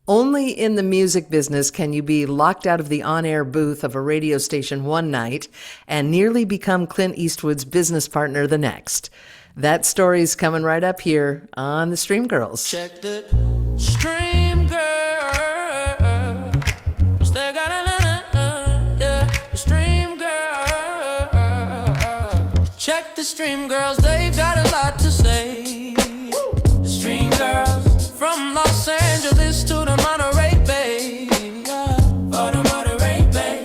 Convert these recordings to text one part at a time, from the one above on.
Only in the music business can you be locked out of the on-air booth of a radio station one night and nearly become Clint Eastwood's business partner the next. That story's coming right up here on the Stream Girls. Check the Stream Girls. They got the Stream Girls. Check the Stream Girls. They've got a lot to say. The Stream Girls. From Los Angeles to the Monterey Bay. For the Monterey Bay.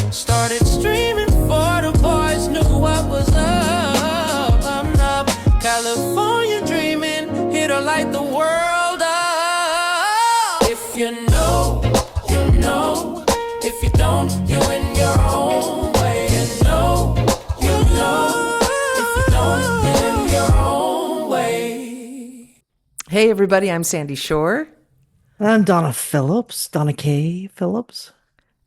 Started streaming for the boys. Knew what was up. I'm up. California dreaming. Here to light the world up. If you know, you know. If you don't, you're in your own way. You know, you know. If you don't, you're in your own way. Hey, everybody, I'm Sandy Shore. I'm Donna Phillips, Donna K. Phillips.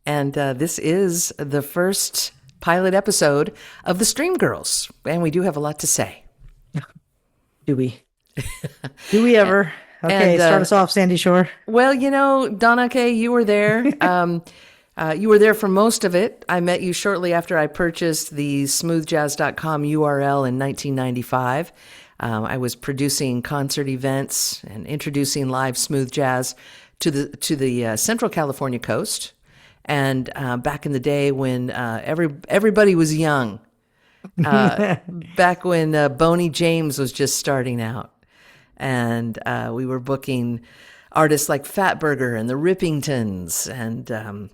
And this is the first pilot episode of the Stream Girls. And we do have a lot to say. Do we? Do we ever? Okay, And, start us off, Sandy Shore. Well, you know, Donna K., you were there. You were there for most of it. I met you shortly after I purchased the smoothjazz.com URL in 1995. I was producing concert events and introducing live smooth jazz to the Central California coast. And back in the day when everybody was young, back when Boney James was just starting out, and we were booking artists like Fatburger and the Rippingtons and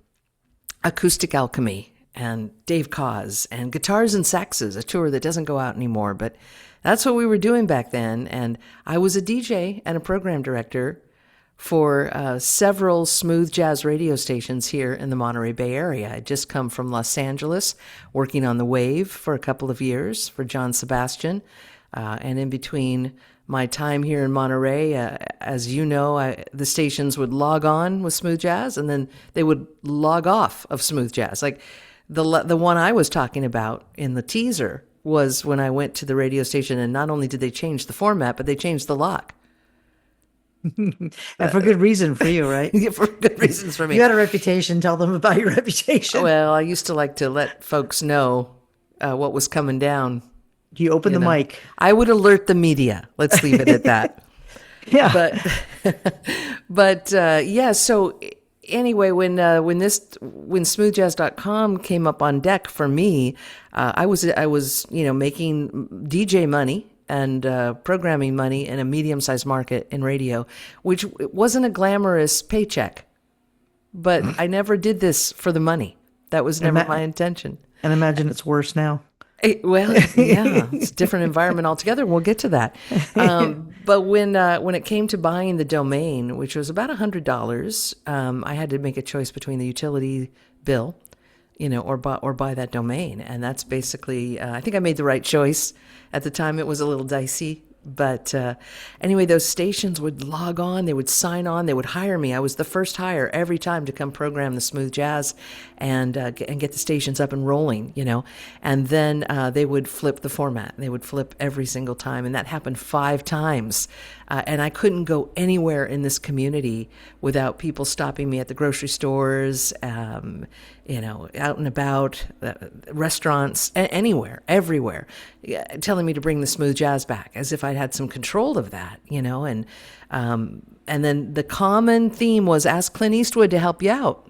Acoustic Alchemy and Dave Cause and Guitars and Saxes, a tour that doesn't go out anymore, but that's what we were doing back then. And I was a DJ and a program director for several smooth jazz radio stations here in the Monterey Bay Area. I'd just come from Los Angeles, working on the Wave for a couple of years for John Sebastian. And in between my time here in Monterey, as you know, the stations would log on with smooth jazz and then they would log off of smooth jazz. Like the one I was talking about in the teaser was when I went to the radio station, and not only did they change the format, but they changed the lock. And for good reason for you, right? Yeah, for good reasons for me. You had a reputation. Tell them about your reputation. Well, I used to like to let folks know what was coming down. You open the mic. I would alert the media. Let's leave it at that. Yeah. But yeah. So anyway, when smoothjazz.com came up on deck for me, I was making DJ money and programming money in a medium-sized market in radio, which wasn't a glamorous paycheck. But I never did this for the money. That was never my intention. And imagine it's worse now. Well, yeah, it's a different environment altogether. We'll get to that. But when it came to buying the domain, which was about $100, I had to make a choice between the utility bill, or buy that domain. And that's basically, I think I made the right choice. At the time, it was a little dicey. But anyway, those stations would log on, they would sign on, they would hire me. I was the first hire every time to come program the smooth jazz and get the stations up and rolling, And then they would flip the format. They would flip every single time, and that happened 5 times. And I couldn't go anywhere in this community without people stopping me at the grocery stores, out and about, restaurants, anywhere, everywhere, telling me to bring the smooth jazz back, as if I'd had some control of that, And then the common theme was ask Clint Eastwood to help you out.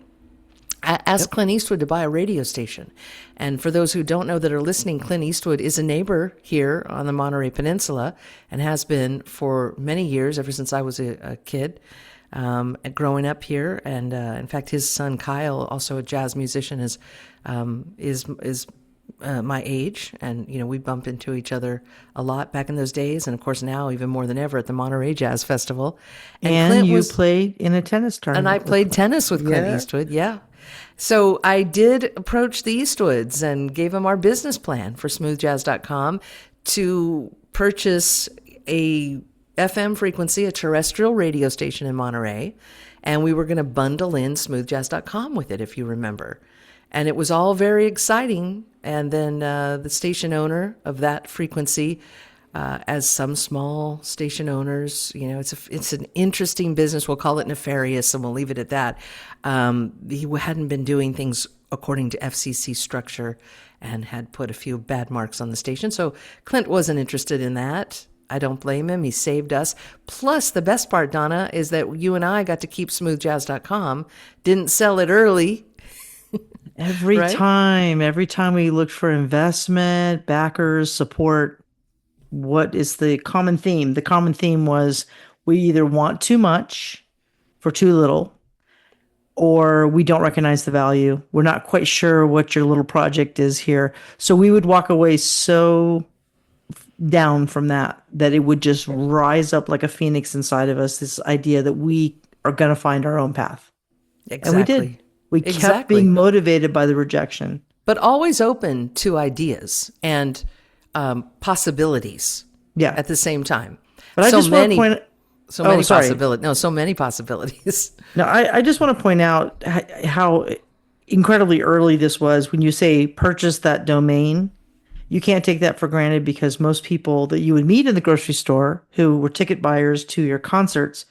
Ask Clint Eastwood to buy a radio station. And for those who don't know that are listening, Clint Eastwood is a neighbor here on the Monterey Peninsula and has been for many years, ever since I was a kid, growing up here. And in fact, his son Kyle, also a jazz musician, is my age. And, we bump into each other a lot back in those days. And of course, now even more than ever at the Monterey Jazz Festival. And Clint you played in a tennis tournament. And I played tennis with Clint Eastwood. Yeah. So I did approach the Eastwoods and gave them our business plan for smoothjazz.com to purchase a FM frequency, a terrestrial radio station in Monterey, and we were going to bundle in smoothjazz.com with it, if you remember. And it was all very exciting. And then the station owner of that frequency as some small station owners, it's an interesting business. We'll call it nefarious, and we'll leave it at that. He hadn't been doing things according to FCC structure and had put a few bad marks on the station. So Clint wasn't interested in that. I don't blame him. He saved us. Plus, the best part, Donna, is that you and I got to keep smoothjazz.com, didn't sell it early. Every Right? time we looked for investment, backers, support, what is the common theme? The common theme was we either want too much for too little, or we don't recognize the value. We're not quite sure what your little project is here. So we would walk away so down from that it would just rise up like a phoenix inside of us, this idea that we are going to find our own path. Exactly. And we did. We kept being motivated by the rejection. But always open to ideas and possibilities at the same time. But I just want to point so many possibilities. No, so many possibilities. No, I just want to point out how incredibly early this was. When you say purchase that domain, you can't take that for granted, because most people that you would meet in the grocery store who were ticket buyers to your concerts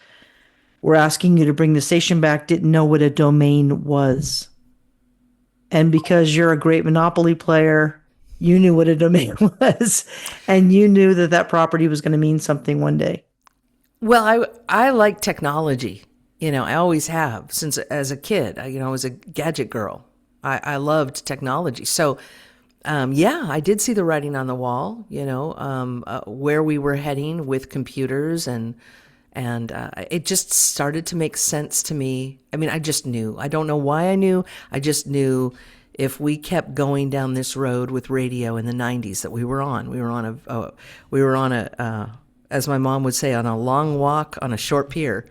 were asking you to bring the station back, didn't know what a domain was. And because you're a great Monopoly player, you knew what a domain was, and you knew that property was going to mean something one day. Well, I like technology. I always have since as a kid. I was a gadget girl. I loved technology. So, I did see the writing on the wall, where we were heading with computers, and it just started to make sense to me. I mean, I just knew. I don't know why I knew. I just knew if we kept going down this road with radio in the 90s that we were on. We were on a as my mom would say, on a long walk on a short pier,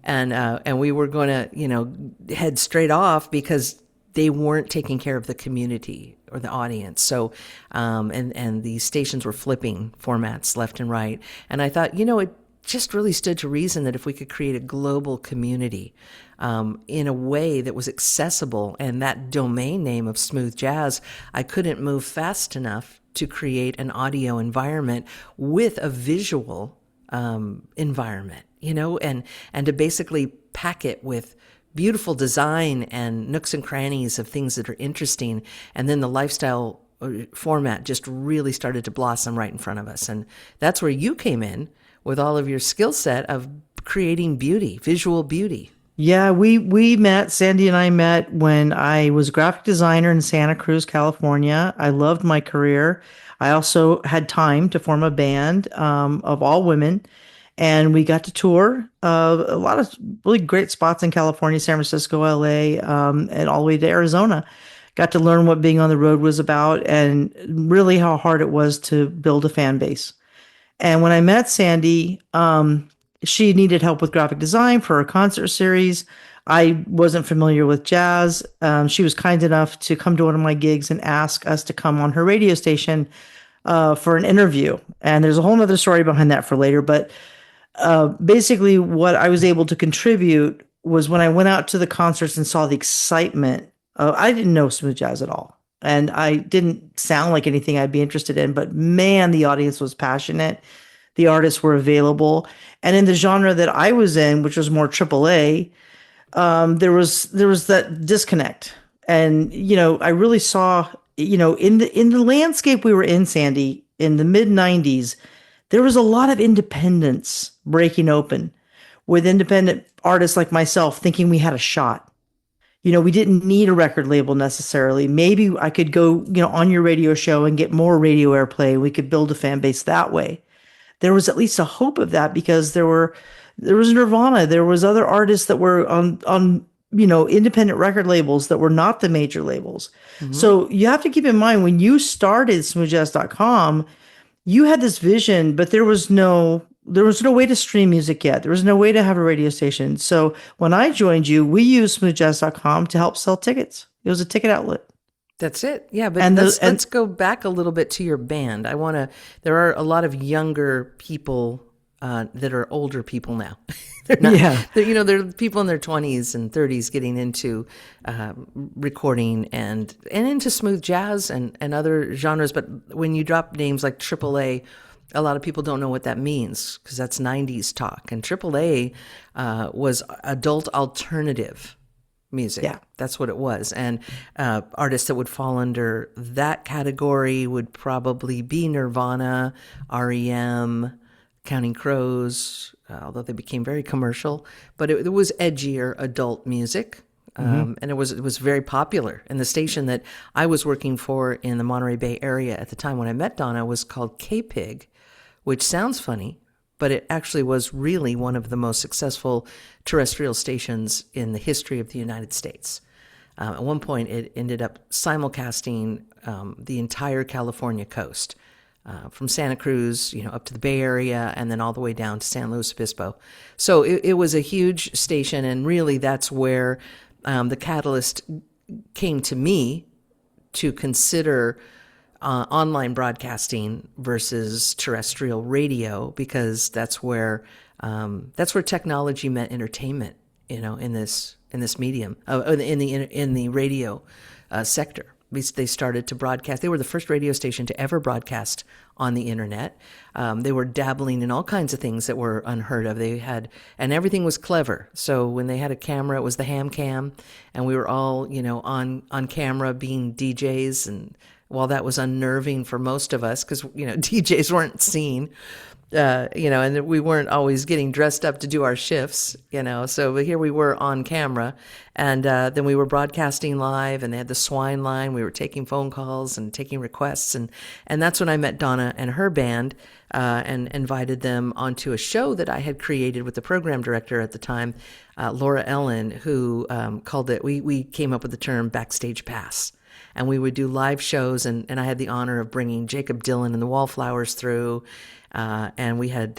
and we were going to head straight off because they weren't taking care of the community or the audience. So, and the stations were flipping formats left and right. And I thought, it just really stood to reason that if we could create a global community in a way that was accessible, and that domain name of Smooth Jazz, I couldn't move fast enough to create an audio environment with a visual environment, and to basically pack it with beautiful design and nooks and crannies of things that are interesting. And then the lifestyle format just really started to blossom right in front of us. And that's where you came in with all of your skill set of creating beauty, visual beauty. Yeah, we met, Sandy and I met when I was a graphic designer in Santa Cruz, California. I loved my career. I also had time to form a band of all women. And we got to tour a lot of really great spots in California, San Francisco, LA, and all the way to Arizona. Got to learn what being on the road was about, and really how hard it was to build a fan base. And when I met Sandy, she needed help with graphic design for her concert series. I wasn't familiar with jazz. She was kind enough to come to one of my gigs and ask us to come on her radio station for an interview. And there's a whole other story behind that for later, but basically what I was able to contribute was when I went out to the concerts and saw the excitement. I didn't know smooth jazz at all, and I didn't sound like anything I'd be interested in, but man, the audience was passionate. The artists were available. And in the genre that I was in, which was more AAA, there was that disconnect. And, I really saw, in the landscape we were in, Sandy, in the mid 90s, there was a lot of independence breaking open, with independent artists like myself thinking we had a shot. We didn't need a record label necessarily. Maybe I could go, on your radio show and get more radio airplay. We could build a fan base that way. There was at least a hope of that, because there was Nirvana. There was other artists that were on independent record labels that were not the major labels. Mm-hmm. So you have to keep in mind, when you started smoothjazz.com, you had this vision, but there was no way to stream music yet. There was no way to have a radio station. So when I joined you, we used smoothjazz.com to help sell tickets. It was a ticket outlet. That's it. Yeah, but let's go back a little bit to your band. There are a lot of younger people that are older people now. They're people in their 20s and 30s getting into recording and into smooth jazz and other genres. But when you drop names like AAA, A lot of people don't know what that means because that's 90s talk. And AAA was adult alternative music. Yeah. That's what it was. And artists that would fall under that category would probably be Nirvana, REM, Counting Crows, although they became very commercial. But it was edgier adult music. And it was very popular. And the station that I was working for in the Monterey Bay area at the time when I met Donna was called KPIG, which sounds funny, but it actually was really one of the most successful terrestrial stations in the history of the United States. At one point, it ended up simulcasting the entire California coast, from Santa Cruz, up to the Bay Area, and then all the way down to San Luis Obispo. So it was a huge station, and really that's where the catalyst came to me to consider online broadcasting versus terrestrial radio, because that's where technology met entertainment, in this medium, in the radio sector. They started to broadcast. They were the first radio station to ever broadcast on the internet. They were dabbling in all kinds of things that were unheard of. And everything was clever. So when they had a camera, it was the ham cam, and we were all, on camera being DJs. And while that was unnerving for most of us, because, DJs weren't seen, and we weren't always getting dressed up to do our shifts, so here we were on camera, and then we were broadcasting live, and they had the swine line. We were taking phone calls and taking requests, and that's when I met Donna and her band, and invited them onto a show that I had created with the program director at the time, Laura Ellen, who called it, we came up with the term Backstage Pass. And we would do live shows, and I had the honor of bringing Jacob Dylan and the Wallflowers through, and we had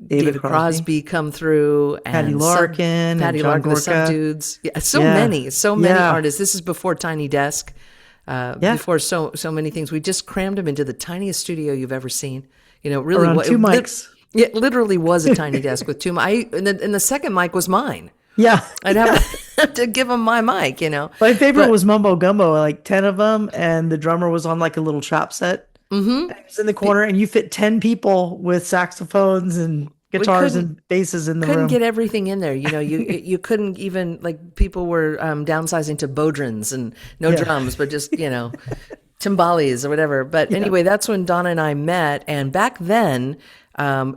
David Crosby come through, and Patty Larkin, Patty and Larkin, the Gorka. Subdudes. Yeah, so many artists. This is before Tiny Desk, before so many things. We just crammed them into the tiniest studio you've ever seen. Really, Around two mics. It literally was a tiny desk with two mics. And the second mic was mine. Yeah. I'd have to give him my mic, My favorite was Mumbo Gumbo, like 10 of them, and the drummer was on like a little trap set. Mm-hmm. It was in the corner, and you fit 10 people with saxophones and guitars and basses in the room. Couldn't get everything in there. You couldn't even, like, people were downsizing to bodhrans and no drums, but just, timbales or whatever. But anyway, that's when Donna and I met. And back then,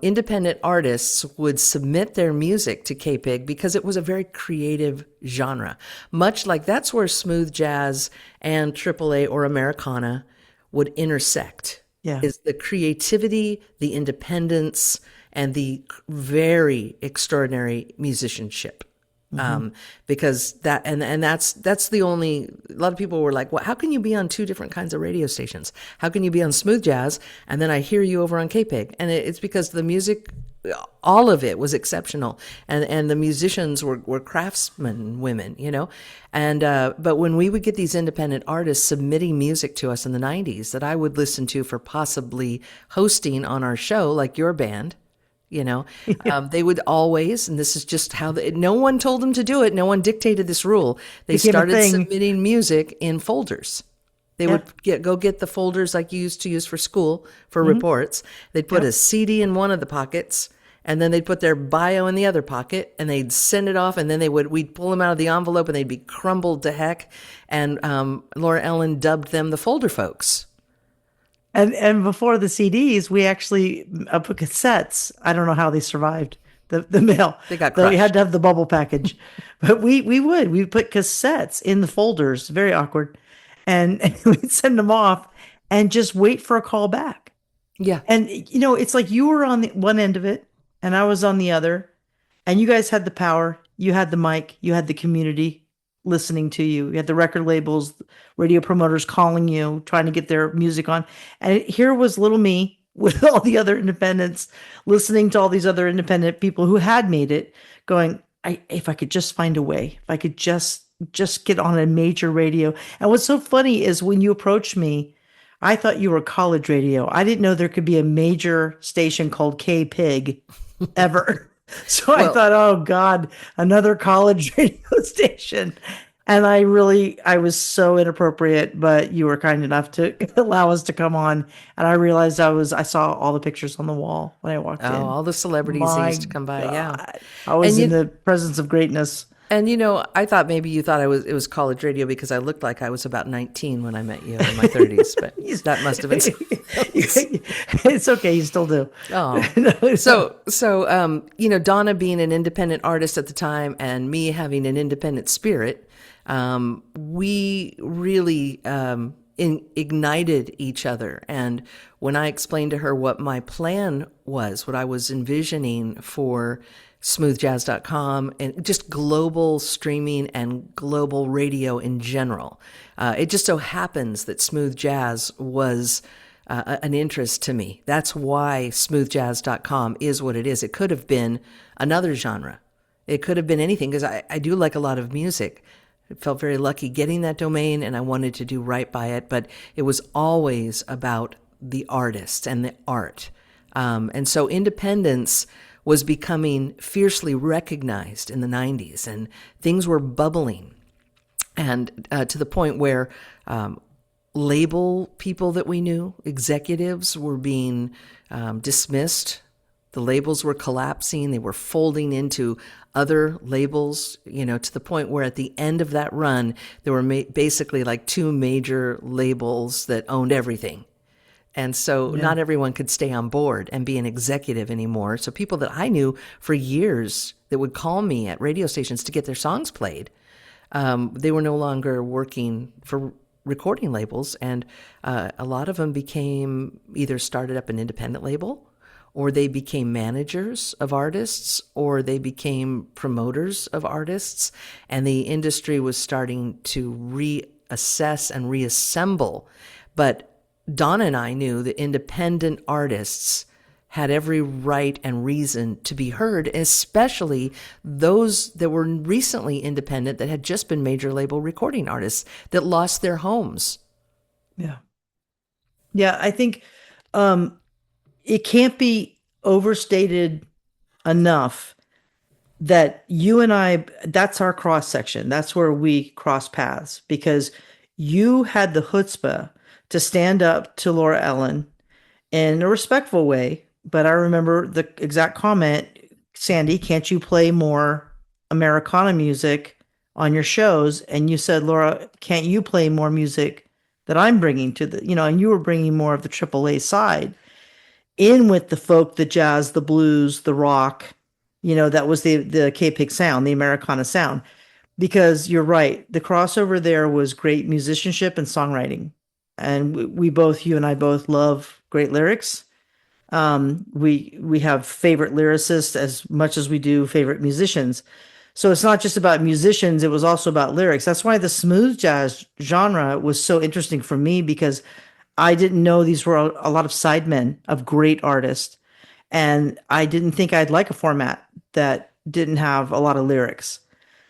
independent artists would submit their music to KPIG because it was a very creative genre. Much like that's where smooth jazz and AAA or Americana would intersect. Yeah. Is the creativity, the independence, and the very extraordinary musicianship. Because that's the only, a lot of people were like, well, how can you be on two different kinds of radio stations? How can you be on smooth jazz and then I hear you over on KPIG? And it's because the music, all of it was exceptional. And the musicians were craftsmen, women, and, but when we would get these independent artists submitting music to us in the 90s that I would listen to for possibly hosting on our show, like your band, they would always, and this is just how no one told them to do it. No one dictated this rule. They started submitting music in folders. They would go get the folders like you used to use for school for reports. They'd put a CD in one of the pockets, and then they'd put their bio in the other pocket, and they'd send it off, and then we'd pull them out of the envelope, and they'd be crumbled to heck. And Laura Ellen dubbed them the folder folks. And before the CDs, we actually put cassettes. I don't know how they survived the mail. They got crushed. We had to have the bubble package. But we put cassettes in the folders, very awkward. And we'd send them off and just wait for a call back. Yeah. And, it's like you were on the one end of it and I was on the other. And you guys had the power. You had the mic. You had the community listening to you. You had the record labels, radio promoters calling you, trying to get their music on. And here was little me with all the other independents, listening to all these other independent people who had made it, going, if I could just find a way, if I could just get on a major radio. And what's so funny is when you approached me, I thought you were college radio. I didn't know there could be a major station called KPIG ever. So I thought, oh God, another college radio station. And I was so inappropriate, but you were kind enough to allow us to come on. And I realized I saw all the pictures on the wall when I walked Oh, in. all the celebrities that used My to come by. Yeah. God. I was And in you, the presence of greatness. I thought maybe you thought it was college radio because I looked like I was about 19 when I met you in my 30s, but that must have been something else. It's okay. You still do. Oh. Donna being an independent artist at the time and me having an independent spirit, we really ignited each other. And when I explained to her what my plan was, what I was envisioning for smoothjazz.com and just global streaming and global radio in general, it just so happens that smooth jazz was an interest to me. That's why smoothjazz.com is what it is. It could have been another genre. It could have been anything because I do like a lot of music. I felt very lucky getting that domain and I wanted to do right by it, but it was always about the artists and the art. And so independence was becoming fiercely recognized in the 90s and things were bubbling. And to the point where label people that we knew, executives, were being dismissed. The labels were collapsing. They were folding into other labels, to the point where at the end of that run, there were basically like two major labels that owned everything. And so not everyone could stay on board and be an executive anymore. So people that I knew for years that would call me at radio stations to get their songs played, they were no longer working for recording labels. And a lot of them either started up an independent label, or they became managers of artists, or they became promoters of artists. And the industry was starting to reassess and reassemble. But Donna and I knew that independent artists had every right and reason to be heard, especially those that were recently independent that had just been major label recording artists that lost their homes. Yeah. Yeah, I think it can't be overstated enough that you and I, that's our cross section. That's where we cross paths because you had the chutzpah to stand up to Laura Ellen in a respectful way. But I remember the exact comment, Sandy, can't you play more Americana music on your shows? And you said, Laura, can't you play more music that I'm bringing to and you were bringing more of the AAA side in with the folk, the jazz, the blues, the rock, that was the K-Pig sound, the Americana sound. Because you're right, the crossover there was great musicianship and songwriting. And you and I both love great lyrics. We have favorite lyricists as much as we do favorite musicians. So it's not just about musicians, it was also about lyrics. That's why the smooth jazz genre was so interesting for me because I didn't know these were a lot of sidemen of great artists. And I didn't think I'd like a format that didn't have a lot of lyrics.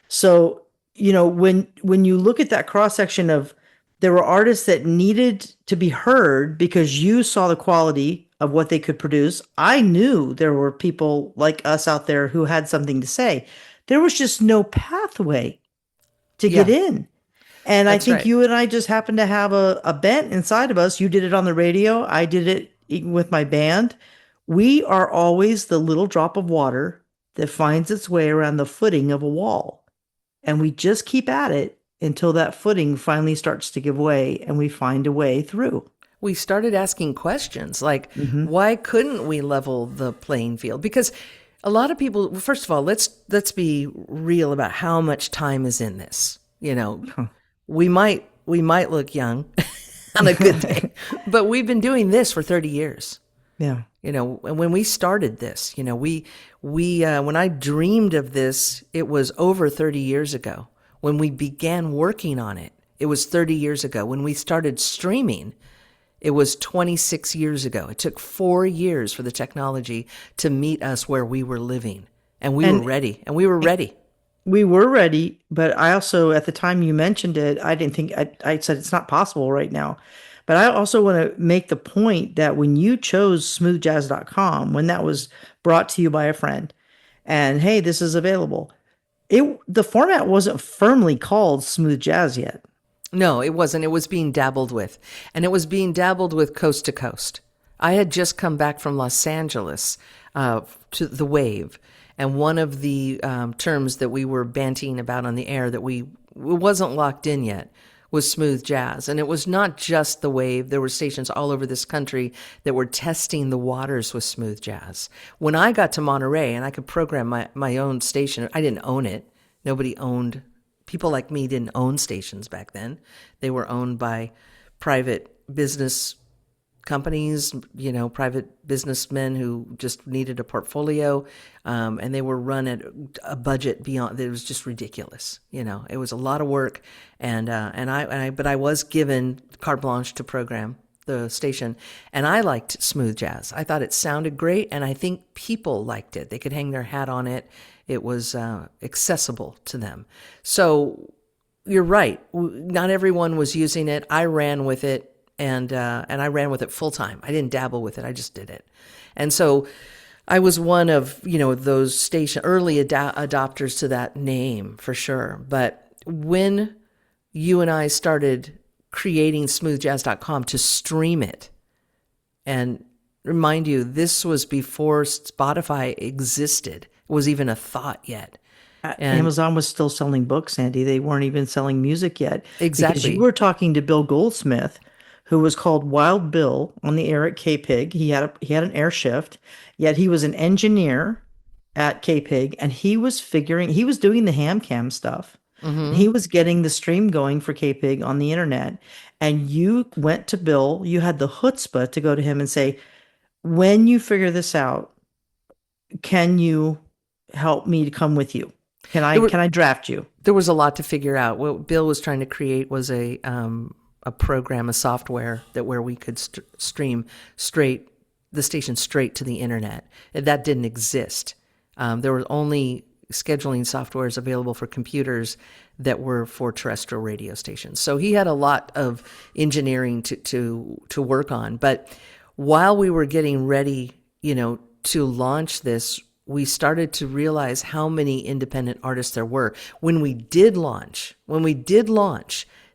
So, when you look at that cross section of there were artists that needed to be heard because you saw the quality of what they could produce. I knew there were people like us out there who had something to say. There was just no pathway to get in. And I think you and I just happened to have a bent inside of us. You did it on the radio. I did it with my band. We are always the little drop of water that finds its way around the footing of a wall. And we just keep at it until that footing finally starts to give way and we find a way through. We started asking questions like, why couldn't we level the playing field? Because a lot of people, first of all, let's be real about how much time is in this. We might look young on a good day, but we've been doing this for 30 years. Yeah. And when we started this, we when I dreamed of this, it was over 30 years ago. When we began working on it, it was 30 years ago. When we started streaming, it was 26 years ago. It took 4 years for the technology to meet us where we were living. And we were ready. And we were ready. We were ready. But I also, at the time you mentioned it, I didn't think, I said it's not possible right now. But I also want to make the point that when you chose smoothjazz.com, when that was brought to you by a friend, and hey, this is available, The format wasn't firmly called smooth jazz yet. No, it wasn't. It was being dabbled with, and it was being dabbled with coast to coast. I had just come back from Los Angeles to the Wave, and one of the terms that we were bantying about on the air that we it wasn't locked in yet was smooth jazz. And it was not just the Wave. There were stations all over this country that were testing the waters with smooth jazz. When I got to Monterey and I could program my own station, I didn't own it. Nobody owned, people like me didn't own stations back then. They were owned by private business companies, private businessmen who just needed a portfolio, and they were run at a budget beyond. It was just ridiculous. It was a lot of work, but I was given carte blanche to program the station, and I liked smooth jazz. I thought it sounded great, and I think people liked it. They could hang their hat on it. It was accessible to them. So you're right. Not everyone was using it. I ran with it. And I ran with it full time. I didn't dabble with it. I just did it. And so I was one of, those early adopters to that name for sure. But when you and I started creating smoothjazz.com to stream it, and remind you, this was before Spotify existed, was even a thought yet. And Amazon was still selling books, Andy. They weren't even selling music yet. Exactly. Because you were talking to Bill Goldsmith, who was called Wild Bill on the air at KPIG. He had an air shift, yet he was an engineer at KPIG, and he was doing the ham cam stuff. Mm-hmm. He was getting the stream going for KPIG on the internet. And you went to Bill, you had the chutzpah to go to him and say, when you figure this out, can you help me to come with you? Can I draft you? There was a lot to figure out. What Bill was trying to create was a program, a software where we could stream the station straight to the internet. That didn't exist. There were only scheduling softwares available for computers that were for terrestrial radio stations. So he had a lot of engineering to work on. But while we were getting ready, to launch this, we started to realize how many independent artists there were. When we did launch the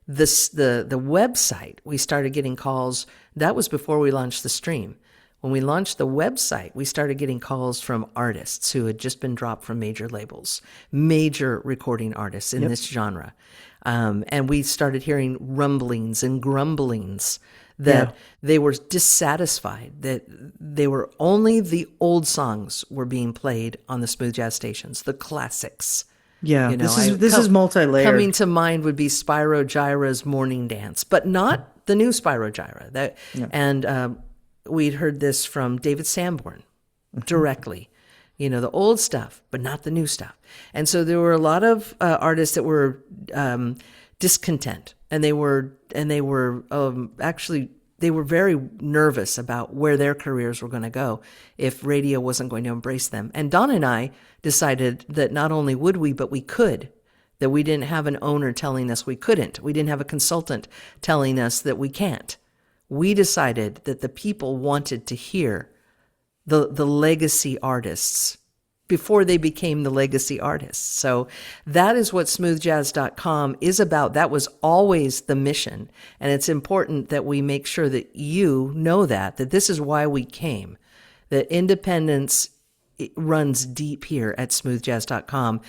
website, we started getting calls. That was before we launched the stream. When we launched the website, we started getting calls from artists who had just been dropped from major labels, major recording artists in this genre. And we started hearing rumblings and grumblings that they were dissatisfied, that they were only the old songs were being played on the smooth jazz stations, the classics. Yeah, this is multi-layered. Coming to mind would be Spyro Gyra's Morning Dance, but not the new Spyro Gyra. And we'd heard this from David Sanborn directly, the old stuff, but not the new stuff. And so there were a lot of artists that were discontent, and they were very nervous about where their careers were going to go if radio wasn't going to embrace them. And Donna and I decided that not only would we, but we could, that we didn't have an owner telling us we couldn't. We didn't have a consultant telling us that we can't. We decided that the people wanted to hear the legacy artists before they became the legacy artists. So that is what smoothjazz.com is about. That was always the mission. And it's important that we make sure that you know that this is why we came, that independence runs deep here at smoothjazz.com,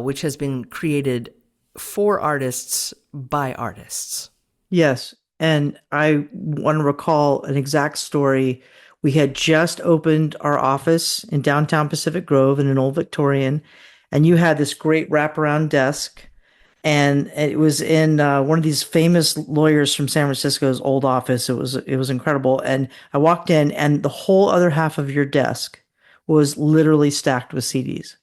which has been created for artists by artists. Yes. And I want to recall an exact story. We had just opened our office in downtown Pacific Grove in an old Victorian, and you had this great wraparound desk, and it was in one of these famous lawyers from San Francisco's old office. It was incredible. And I walked in, and the whole other half of your desk was literally stacked with CDs.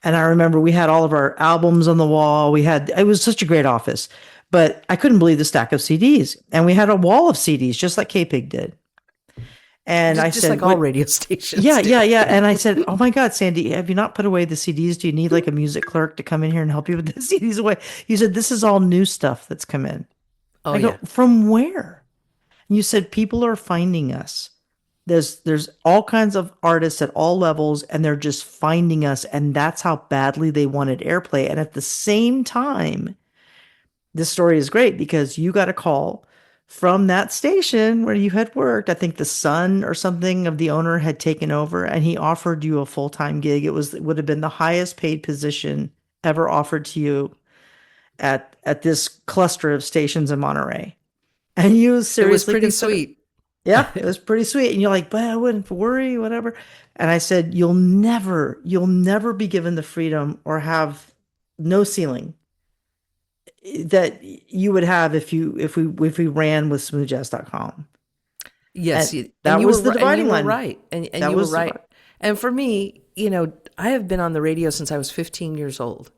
And I remember we had all of our albums on the wall. It was such a great office, but I couldn't believe the stack of CDs. And we had a wall of CDs, just like KPIG did. And I said, like all radio stations. Yeah. And I said, oh my God, Sandy, have you not put away the CDs? Do you need like a music clerk to come in here and help you with the CDs away? You said, this is all new stuff that's come in. I go, from where? And you said, people are finding us There's all kinds of artists at all levels, and they're just finding us, and that's how badly they wanted airplay. And at the same time, this story is great because you got a call from that station where you had worked. I think the son or something of the owner had taken over, and he offered you a full-time gig. It would have been the highest paid position ever offered to you at this cluster of stations in Monterey. And you It was seriously pretty consider, sweet. yeah, it was pretty sweet. And you're like, but I wouldn't worry, whatever. And I said, you'll never be given the freedom or have no ceiling that you would have if we ran with smoothjazz.com. Yes, And that was the dividing line. right, and That you were was the right. And for me, I have been on the radio since I was 15 years old.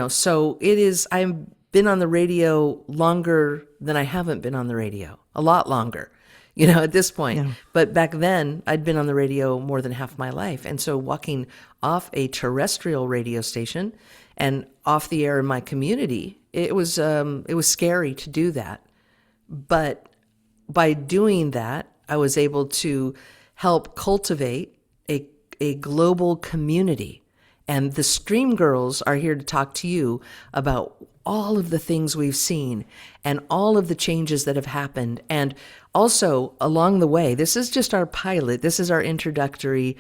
So it is. I've been on the radio longer than I haven't been on the radio. A lot longer, at this point. Yeah. But back then, I'd been on the radio more than half my life, and so walking off a terrestrial radio station and off the air in my community, it was scary to do that. But by doing that, I was able to help cultivate a global community. And the Stream Girls are here to talk to you about all of the things we've seen and all of the changes that have happened. And also, along the way, this is just our pilot. This is our introductory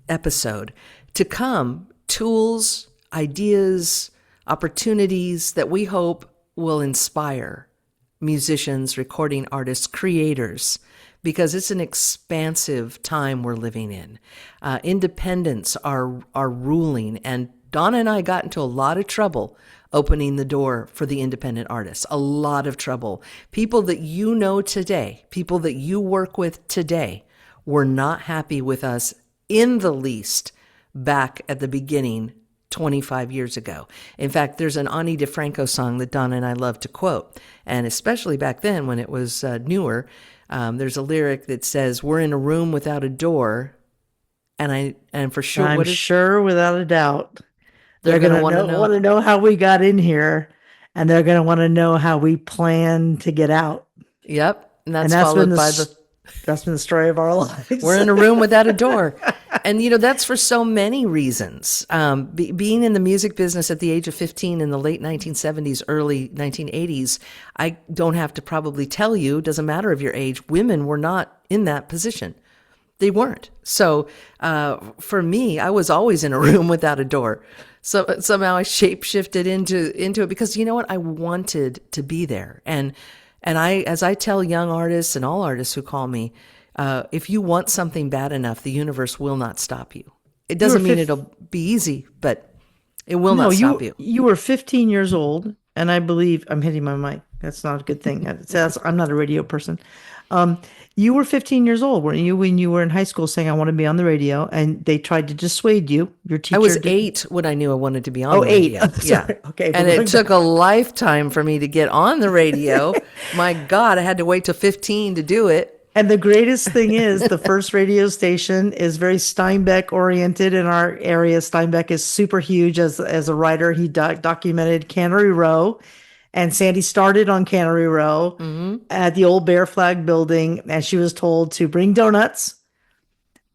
episode. To come, tools, ideas, opportunities that we hope will inspire musicians, recording artists, creators, because it's an expansive time we're living in. Independents are ruling, and Donna and I got into a lot of trouble opening the door for the independent artists. A lot of trouble. People that you know today, people that you work with today, were not happy with us in the least back at the beginning 25 years ago. In fact, there's an Ani DeFranco song that Donna and I love to quote, and especially back then when it was newer, there's a lyric that says, "We're in a room without a door," and for sure, I'm sure without a doubt, they're going to want to know how we got in here, and they're going to want to know how we plan to get out. Yep, and that's followed by that's been the story of our lives. We're in a room without a door. And, that's for so many reasons. Being in the music business at the age of 15 in the late 1970s, early 1980s, I don't have to probably tell you, it doesn't matter of your age, women were not in that position. They weren't. So for me, I was always in a room without a door. So somehow I shape-shifted into it because, you know what, I wanted to be there. And as I tell young artists and all artists who call me, if you want something bad enough, the universe will not stop you. It doesn't mean it'll be easy, but it will not stop you. You were 15 years old, and I believe I'm hitting my mic. That's not a good thing. I'm not a radio person. You were 15 years old, weren't you, when you were in high school saying, "I want to be on the radio," and they tried to dissuade you. Your teacher. I was 8 when I knew I wanted to be on the radio. 8. Yeah. Okay. And it took a lifetime for me to get on the radio. My God, I had to wait till 15 to do it. And the greatest thing is the first radio station is very Steinbeck oriented in our area. Steinbeck is super huge as a writer. He documented Cannery Row, and Sandy started on Cannery Row at the old Bear Flag building, and she was told to bring donuts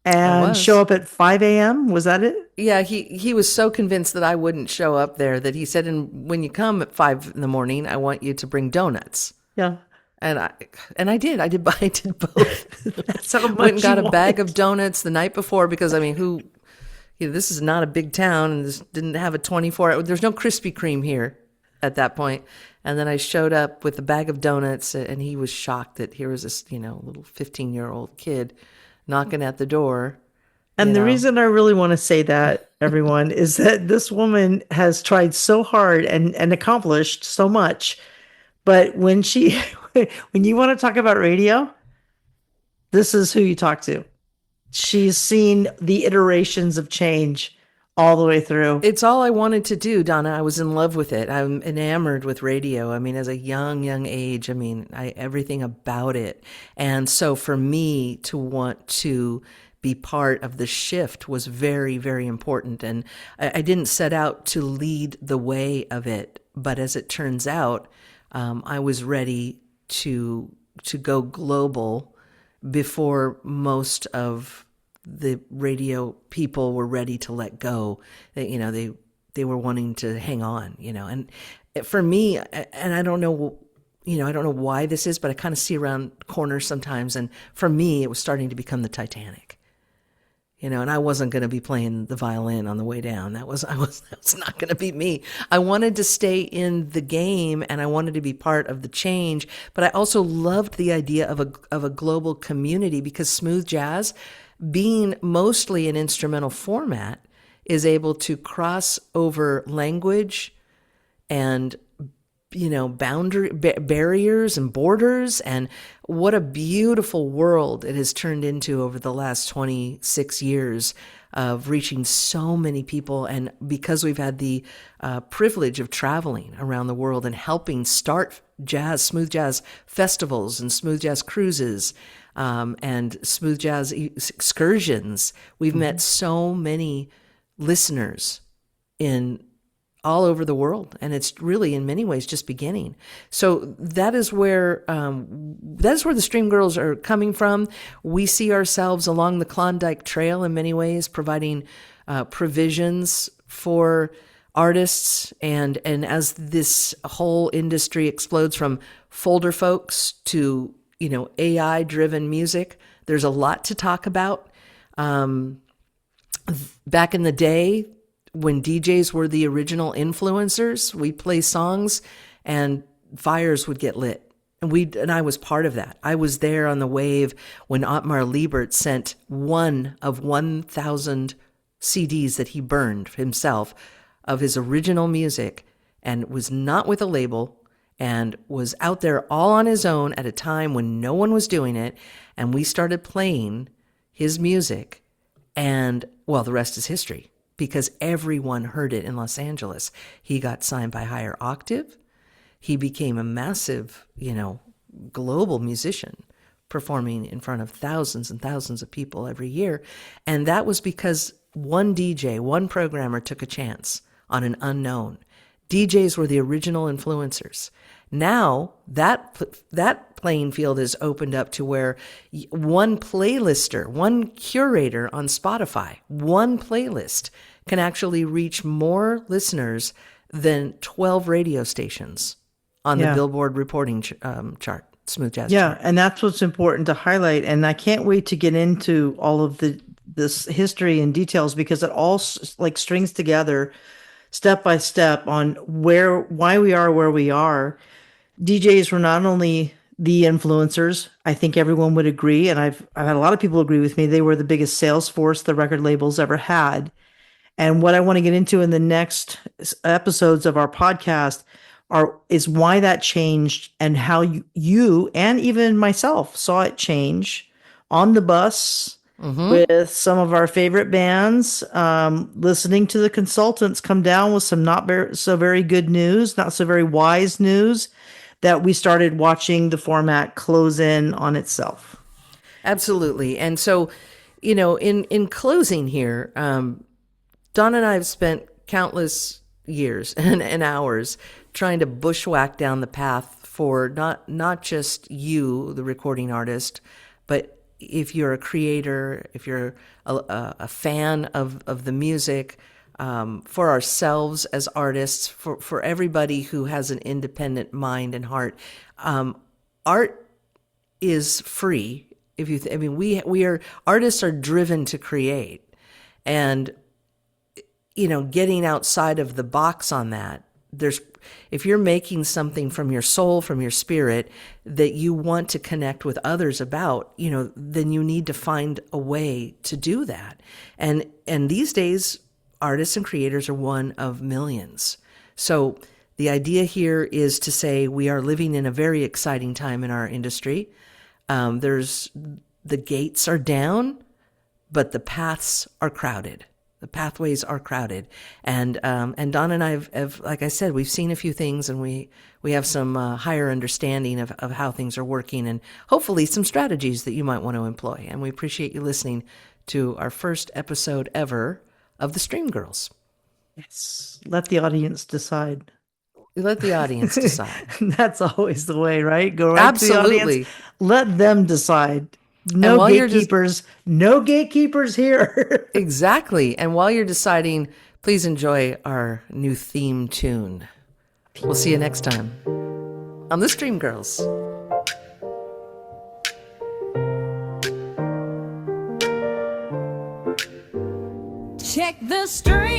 and show up at 5 a.m. Was that it? Yeah, he was so convinced that I wouldn't show up there that he said, "And when you come at 5 in the morning, I want you to bring donuts." Yeah. And I did. I did both. That's how much Went and got you a bag wanted. of donuts the night before because, this is not a big town and this didn't have a 24-hour. There's no Krispy Kreme here at that point. And then I showed up with a bag of donuts, and he was shocked that here was this, little 15-year-old kid knocking at the door. And the reason I really want to say that, everyone, is that this woman has tried so hard and accomplished so much. But when you want to talk about radio, this is who you talk to. She's seen the iterations of change all the way through. It's all I wanted to do, Donna. I was in love with it. I'm enamored with radio. As a young age, everything about it. And so for me to want to be part of the shift was very, very important. And I didn't set out to lead the way of it. But as it turns out, I was ready to go global before most of the radio people were ready to let go. They were wanting to hang on, and for me, and I don't know, I don't know why this is, but I kind of see around corners sometimes. And for me, it was starting to become the Titanic, and I wasn't going to be playing the violin on the way down. That was not going to be me. I wanted to stay in the game and I wanted to be part of the change, but I also loved the idea of a global community, because smooth jazz, being mostly an instrumental format, is able to cross over language and boundary barriers and borders. And what a beautiful world it has turned into over the last 26 years of reaching so many people. And because we've had the privilege of traveling around the world and helping start smooth jazz festivals and smooth jazz cruises, and smooth jazz excursions, we've met so many listeners in all over the world, and it's really in many ways just beginning. So that is where the Stream Girls are coming from. We see ourselves along the Klondike Trail in many ways, providing provisions for artists, and as this whole industry explodes from folder folks to AI driven music, there's a lot to talk about. Back in the day, when DJs were the original influencers, we play songs and fires would get lit. And I was part of that. I was there on the wave when Otmar Liebert sent one of 1,000 CDs that he burned himself of his original music, and was not with a label, and was out there all on his own at a time when no one was doing it. And we started playing his music, and well, the rest is history, because everyone heard it in Los Angeles. He got signed by Higher Octave. He became a massive, global musician, performing in front of thousands and thousands of people every year. And that was because one DJ, one programmer took a chance on an unknown. DJs were the original influencers. Now that playing field is opened up to where one playlister, one curator on Spotify, one playlist can actually reach more listeners than 12 radio stations on the Billboard reporting chart, smooth jazz chart. And that's what's important to highlight. And I can't wait to get into all of this history and details, because it all strings together step by step on why we are where we are. DJs were not only the influencers. I think everyone would agree, and I've had a lot of people agree with me. They were the biggest sales force the record labels ever had. And what I want to get into in the next episodes of our podcast is why that changed, and how you and even myself saw it change on the bus with some of our favorite bands, listening to the consultants come down with some not so very good news, not so very wise news, that we started watching the format close in on itself. Absolutely. And so, in closing here, Donna and I have spent countless years and hours trying to bushwhack down the path for not just you, the recording artist, but if you're a creator, if you're a fan of the music, for ourselves as artists, for everybody who has an independent mind and heart. Art is free. We are artists are driven to create, and getting outside of the box on that. If you're making something from your soul, from your spirit, that you want to connect with others about, then you need to find a way to do that. And these days, artists and creators are one of millions. So the idea here is to say we are living in a very exciting time in our industry. The gates are down, but the paths are crowded. The pathways are crowded. And Donna and I have, like I said, we've seen a few things, and we have some higher understanding of how things are working, and hopefully some strategies that you might want to employ. And we appreciate you listening to our first episode ever of the Stream Girls. Yes. Let the audience decide. Let the audience decide. That's always the way, right? Go right Absolutely. to the audience. Let them decide. No while you're just gatekeepers, no gatekeepers here. exactly, and while you're deciding, please enjoy our new theme tune. We'll see you next time on the Stream Girls. Check the stream.